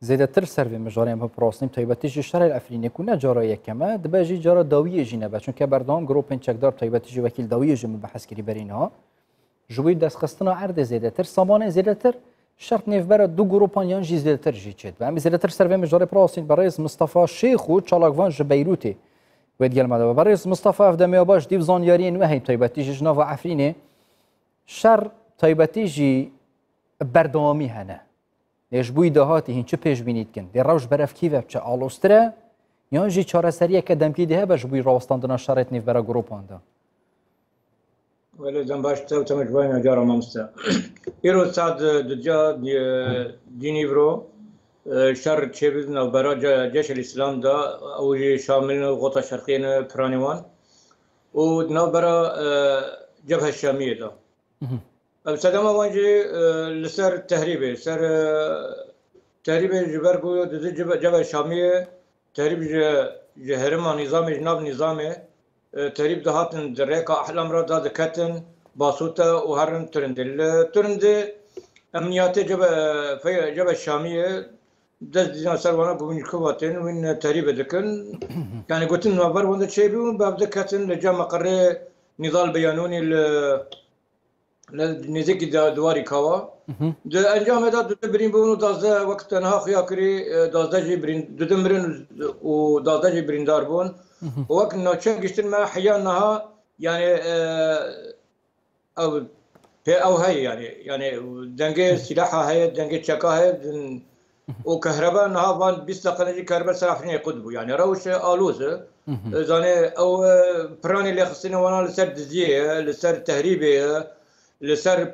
زیاتر سروی مجاری هم پراسنیم تایبەتیجی شهر الافرینی کنه جارایی کمه دباجی جارا داویه جی نبا چون که بردام گروپین چکدار تایبەتیجی وکیل داویه جی مبحث کری برینها جوی دست خستنا عرض زیاتر سامان زیاتر شرط نفبر دو گروپان یان جی زیاتر جی چید و هم زیاتر سروی مجاری پراسنیم برای مصطفی شیخ و چالاکوان ج بیروتی ود گل ماده برای مصطفی افدمی باش دیو زانیاری نو هی تایبەتیجی جناو افرینی شر تایبەتیجی بردامی هنه لیش بوی دهاتی هین چه پیش بینید کن دی روش برف کیوه چه آلوستره یان جی چاره سریه که دمکی ده بش بوی راستاندنا شرط نیف برا گروپان ده ولی زنباش تو تمجبوی نجارا مامسته ایرو ساد دجا دینی برو شر چه بزن برا جيش الاسلام ده او شامل غوطه شرقيه برانيوان ونو برا جبهه الشاميه ده صدام وانجي لسر تهريبي سر تهريبي جبرقو جبهه الشاميه تهريب جهرما نظام جناب نظامي تهريب دهاتن دريكا احلام را داد كتن باسوتا وهرن ترند امنياتي جبهه الشاميه دز دينا سروانا بوين كواتين وين تهريب دكن يعني قلت انه بر وند شيء بيون باب دكتن لجا مقر نضال بيانوني لنزيك دواري كوا د انجام هذا برين بونو دازا وقت انها خياكري دازا جبرين ددمرن ودازا جبرين داربون وقت نوتشن قشتن ما حيانها يعني او هي يعني دنجي سلاحها هي دنجي تشكا هي وكهرباء نهار 20 دقيقة كهرباء سرافني قدبو يعني روش آلوزة زاني أو براني اللي خصني وانا لسر دزيه لسر تهريبي لسر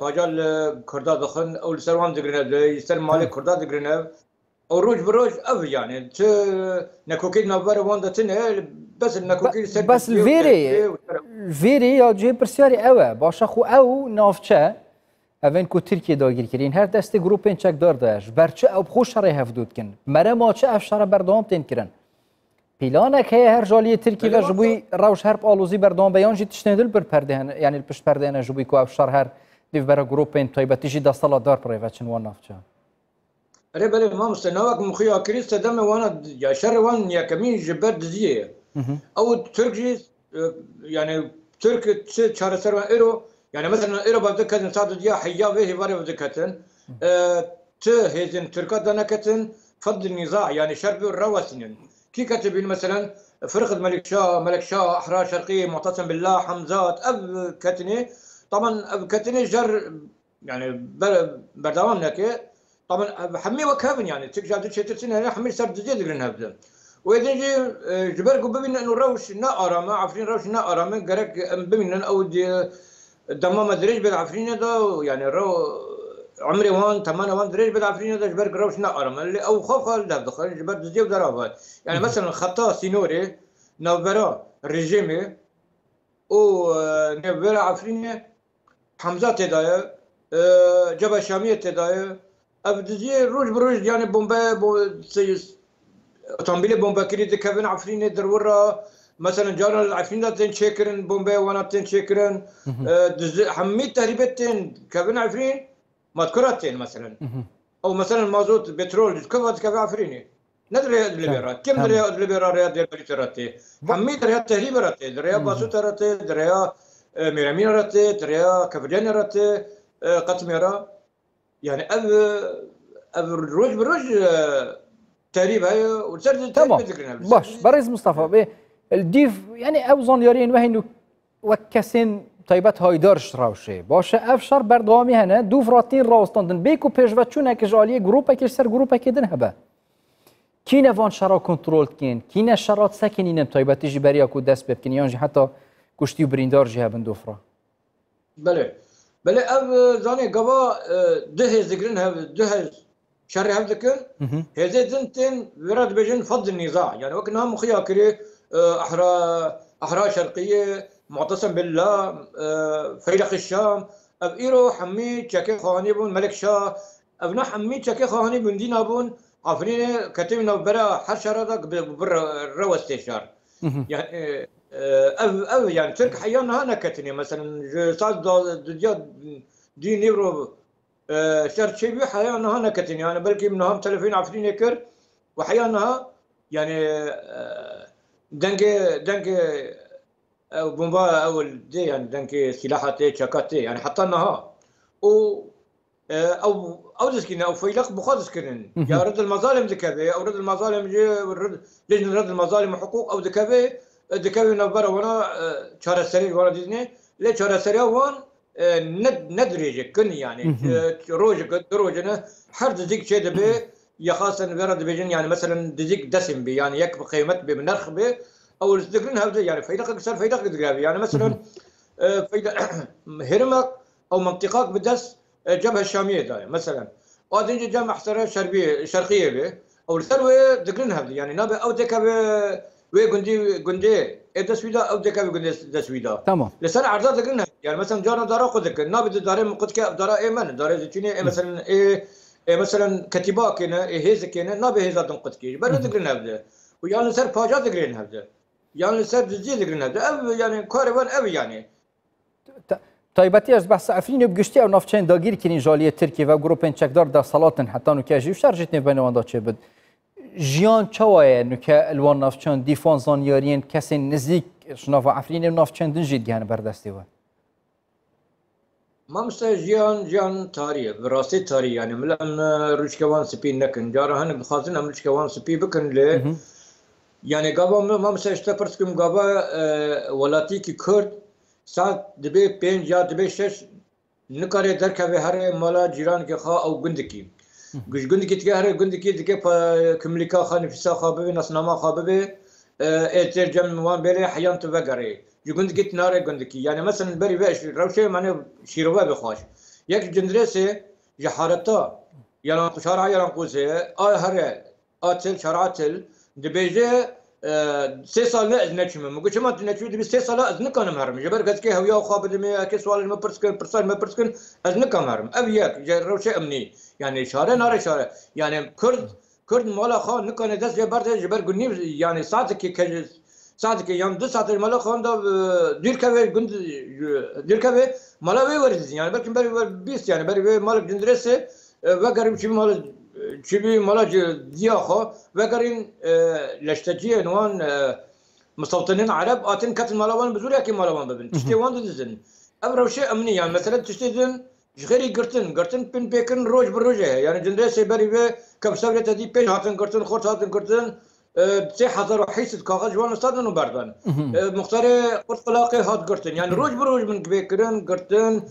باجا الكردا دخن أو لسر وان دقرنب لسر مالي كردا دقرنب أو روج بروج أف يعني ت نكوكيد نبر وان دتنه بس النكوكيد سر بس الفيري يا جي برسياري أوه باشا خو أو نافچه اوین کو ترکیه داگیر کرین هر دست گروپین چک دار داش برچه او خوش شرای هفدود کن مره ما چه افشار بردام تین کرن پیلانک هی هر جالی ترکیه و جبوی روش هر آلوزی بردام بیان جی تشنیدل بر پردهن یعنی الپشت پردهن جبوی کو افشار هر دیو برا گروپین تایبەتیجی دستالا دار پرایوچن وان نافچه اره بله ما مستناوك مخيا كريس دم وانا يا شر وان يا كمين جبر دزيه او تركي يعني ترك تشار سر ايرو يعني مثلا ايرو بذكرن صاد ديا حيا به بار بذكرن ت هيزن تركا دنكتن فض النزاع يعني شرب الروسن كي كتبين مثلا فرقه ملك شاه احرار شرقيه معتصم بالله حمزات اب كتني طبعا اب كتني جر يعني بردوام نكي طبعا حمي وكافن يعني تكجاد تشتتين هنا حمي سر زيد لنا هبدا واذا جي جبركم بمن انه روش نقرا ما عارفين روش نقرا من قرك بمن او دمام دريج بالعفرين ده يعني رو عمري وان 8 وان دريج بالعفرين ده جبرك روش نقرا اللي او خوف ده دخل جبر زيو درافات يعني مثلا خطا سينوري نوبرا ريجيمي او نوبرا عفرين حمزه تدايه جبهه شاميه تدايه ابدزي روج بروج يعني بومبا اوتومبيل بومبا كريد كابن عفرين درورا مثلا جارنا العفرين تن شيكرن بومبا وانا تن شيكرن حميت تهريبتين كابن عفرين مذكورتين مثلا او مثلا مازوت بترول كفت كابن عفريني ندري الليبرات كم دري الليبرات رياض البريتراتي حميت رياض تهريبراتي دريا باسوتراتي دريا ميرامينراتي دريا كفجنراتي قطميرا يعني اب روج بروج تهريب هاي وتسرد تمام باش بريز مصطفى الديف يعني اوزان يارين وهي وكسين طيبات هايدارش راوشي باشه افشار بردوامی هنه دو فراتين راوستاندن بيكو پیشوت چونه که جالیه گروپا که سر گروپا که دن هبه کینه وان شرا کنترول کن کینه شرات سکنینم طيباتي جي بريا کو دست بكن يانجي حتى كشتي وبريندار جي هبن دوفرا بله اب زاني قبا دهز ذكرن هب دهز شر هب ذكر هذه زنتين ورد بجن فض النزاع يعني وكنا مخيا كري احرار شرقيه معتصم بالله فيلق الشام اب ايرو حميد شكي خاني بون ملك شاه ابنا حميد شكي خاني بون دينا بون عفرين كتبنا برا حشرتك برا رو استشار يعني او يعني ترك حيانا هنا كتني مثلا صاد دي نيرو شر شي بي حيانها نكتين يعني بلكي منهم تلفين عفرين يكر وحيانها يعني دنك او بومبا او دي يعني دنك سلاحات شاكات يعني حتى انها و او دسكين او فيلق بخاطس كرن يا رد المظالم ذكبه او رد المظالم لجنه رد المظالم وحقوق او ذكبه نبره وانا شهر السرير وانا ديزني ليه شهر السرير وان ندرج كن يعني روجنا حرد ديك شيء دبي يا خاصه برد بيجن يعني مثلا ديك دسم بي يعني يك بقيمه بنرخ بي او الذكرين هذا يعني فيدق اكثر فيدق دقابي يعني مثلا هرمك او منطقك بدس الجبهه الشاميه داي مثلا وادين جامعه محترة شرقيه به او الثروه دقرنها يعني نابي او دكا وي جندي التسويدا او دكا جندي التسويدا تمام لسان عرضات دقرنها يعني مثلا جانا دارا قدك نابي داري من قدك دارا ايمن داري زيتوني مثلا مثلا كتيبه كنا هيز كنا نابي هيز قدك برد دقرنها بده ويعني سر باجا دقرنها بده يعني سر دزي دقرنها بده او يعني كاروان او يعني تایبەتی از بحث افرین بگشتی او نافچین داگیر کنین جالی ترکیه و گروپین چکدار در سالاتن حتی نوکه جیو شرجت نبین واندا چه بود جیان چوایه نوکه الوان نافچین دیفان زانیارین کسی نزدیک شناف افرین نافچین دنجید گهن بردستی و ما مست جیان تاریه براستی تاریه يعني ملان روشكوان سبي نكن جاره هن بخاطرنا روشكوان سبي بكن له يعني قابا ما مست اشتفرتكم قابا ولاتي کی کرد ساعت دبی 5 یا دبی 6 نکاره درکه هر مالا جیران که خا او گندکی گوش گندکی تگه هر گندکی دیگه کملیکا خا نفسا خا ببی نسناما خا ببی ترجم وان بله حیان تو بگره جو گندکی تناره گندکی يعني مثلا بري باش روشه معناه شيروبا بخواش ياك جندرسه جحارتا يعني شارع يعني قوسه هر اتل شارعتل دبيجه 3 سال لا ازنك ما قلت ما تنشوي دبي 3 سال ازنك كان مهرم جبر كذا هويا وخابد ما كي سوال ما برسكن برسال ما برسكن ازنك مهرم ابيك روشه امني يعني شارع نار شارع يعني كرد مالا خان نكان دس جبر قني يعني ساعتك كجز ساعتك يوم 2 ساعات مالا خان دا ديركه قند ديركه مالا ويورز يعني بركن بري 20 يعني بري مالك جندرسه وقرب شي مال شبي ملاج دياخو وقرين لشتجيه نوان مستوطنين عرب اتن كت مالوان بزوريا كي مالوان ببن تشتي وان دزن ابرو شيء امني يعني مثلا تشتي دن غيري قرتن بن بيكن روج بروجه يعني جندرسه بري به كبسوله تدي بين هاتن قرتن خرط هاتن قرتن بسي حضر وحيسد كاغا جوان استادن وبردن مختار قرط قلاقي هات قرتن يعني روج بروج من بيكرن قرتن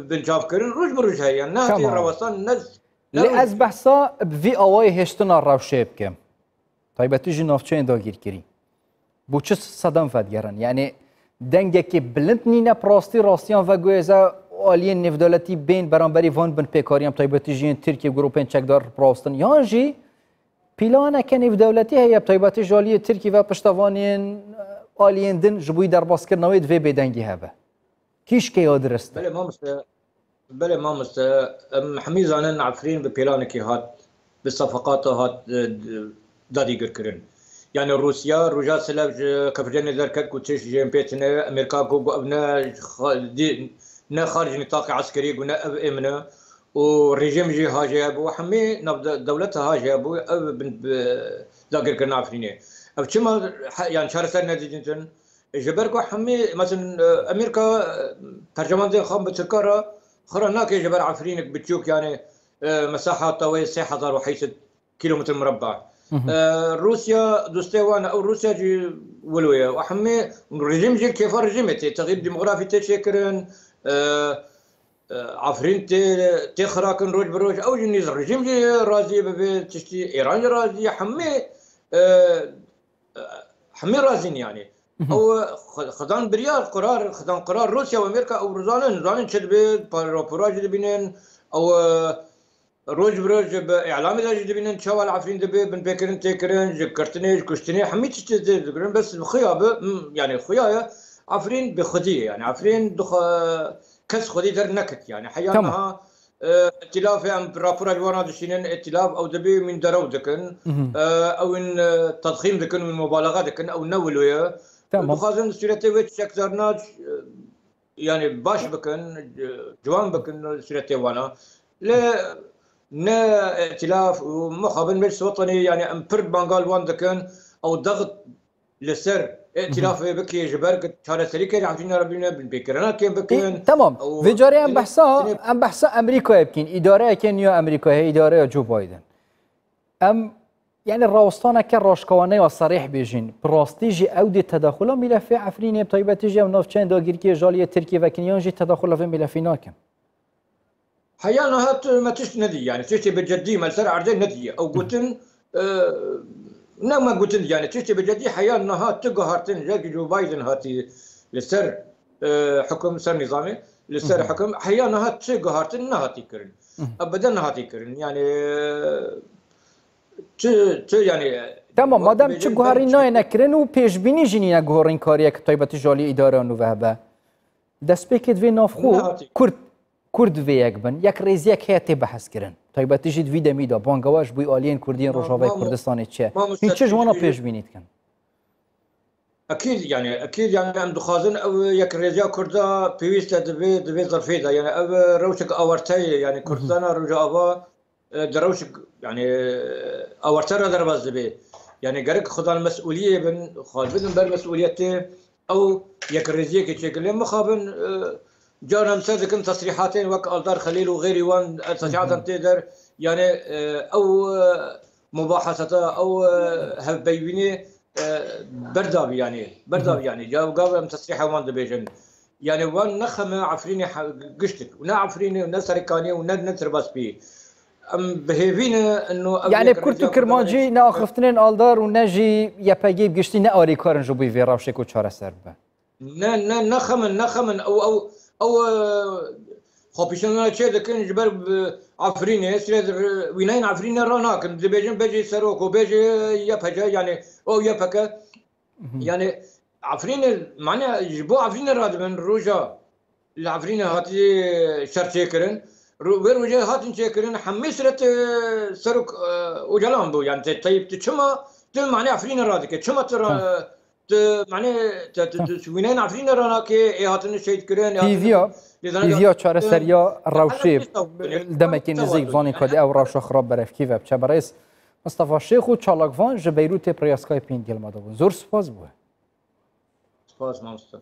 بنجاب كرن روج بروج هي يعني نهتي روسان نز لأز بحثا بفي أواي هشتنا الروشة بكم طيب تيجي نافچين داگیر کری بو چه صدام فدگرن يعني دنگه که بلند نینه راستیان و گویزا آلین نفدالتی بین برانبری وان بن پیکاریم طيب تيجي ترکیه گروپین چکدار پراستن یانجی پیلانه که نفدالتی هیا طيب تيجي آلیه ترکیه و پشتوانین آلین دن جبوی در باس کرنوید و بدنگی هبه کیش که یادرست بله ما مست حميد زانن عفرين ببيلانكي هات بالصفقات هات دادي قركرن يعني روسيا رجال سلاج كفرجن ذركت كوتش جيم بيتنا امريكا كو ابنا نا خارج نطاق عسكري قلنا اب امنا والرجيم جي هاجي ابو حمي دولتها هاجي ابو ذاكر كنا عفرين اب كما يعني شهر سنه ديجنتن جبركو حمي مثلا امريكا ترجمان دي خام بتركاره خرناك جبر عفرينك بتشوك يعني مساحة طويلة 6000 كيلومتر مربع روسيا دوستيوانا او روسيا جي ولويا وحمي رجيم جي كيف رجيمتي تغيير ديموغرافي تشكرن عفرين تخراكن روج بروج او جنيز الرجيم جي رازي ببي تشتي ايران رازي حمي رازين يعني او خدان بريال قرار روسيا وامريكا او رزانن شدبي بروج دبينن او روج بروج باعلام دبينن شوال عفرين دبي بن بكرن تكرن جكرتني كشتني حميت تذكرن بس الخيابه يعني خيايه عفرين بخديه يعني عفرين كس خدي در نكت يعني حيانها ائتلاف ام رابور الوانا دشينن ائتلاف او دبي من درو دكن او ان تضخيم دكن من مبالغه دكن او نولويا بخازن سيرتي ويت شكزرناج يعني باش بكن جوان بكن سيرتي وانا لا نا ائتلاف ومخابن مجلس وطني يعني ام برد بانقال وان دكن او ضغط للسر ائتلاف بكي جبر شارع سريكه عارفين ربنا بالبكرنا كيف بكين تمام في جاري ام بحثا امريكا يمكن اداره كينيا امريكا هي اداره جو بايدن ام يعني الراوستانه كراشكوانه وصريح بيجين براستيجي اودي تداخل ملف عفريني بطيبه تيجي ونوف تشين داغيركي جاليه تركيا وكينيا جي تداخل في ملفيناكم حيانا هات ما تش ندي يعني تشتي بجدي ما سر عرضين ندي او قلتن ما قلتن يعني تشتي بجدي حيانا هات تقهرتن جاك جو بايدن هاتي لسر حكم سر نظامي لسر حكم حيانا هات تقهرتن نهاتي كرن ابدا نهاتي كرن يعني يعني تمام مادام تقهرين ناي نكرن و پیش بینی جنی نگهورین کاریه که طیبت جالی اداره نو وهبه دست بکید وی نافخو کرد وی یک بن یک ریزی که هیته بحث کرن طیبت جید وی دمیدا بانگواش بوی آلین کردین روشاوی کردستان چه این چه جوانا پیش بینید کن اكيد يعني ام دخازن او يك رجا كردا بيويست دبي ظرفيدا يعني او روشك اورتي يعني كردستان رجا ابا دروشك يعني اورتر درباز دبي يعني قرق خذ المسؤوليه بن خالبن بر مسؤوليته او يك رجيك تشكل مخابن جانا مسدكن تصريحاتين وك الدار خليل وغيري وان تصريحات تقدر يعني او مباحثه او هبيبيني برداب يعني جاو قابل تصريحه وان دبيجن يعني وان نخمه عفريني قشتك ونا عفريني ونا سركاني ونا نترباس بيه ام بهيفينا انه يعني كرتو كرمانجي ناخفتنين الدار ونجي يباجي بقشتي ناوري كارن جوبي في رافشك وشارع سربه نخمن او خبيشنا شيء كان جبر عفريني سيد وينين عفريني راناك دبيجن بيجي سروك وبيجي يبهجا يعني او يبهك يعني عفريني معناها جبو عفريني راد من روجا العفريني هاتي شرشيكرن وين وجه هاتن شيكرن حمسرت سروك وجلام بو يعني طيب تشما معناها عفريني رادك تشما ترى معناها وينين عفريني راناك هاتن شيء كرن فيديو چاره سریا روشی دمکی نزدیک زانی کدی او روش خراب برفکی و بچه برایس مصطفی شیخ و چالاکوان ج بیروت پریاسکای پین گل ماده بون زور سپاس بوه سپاس مامستا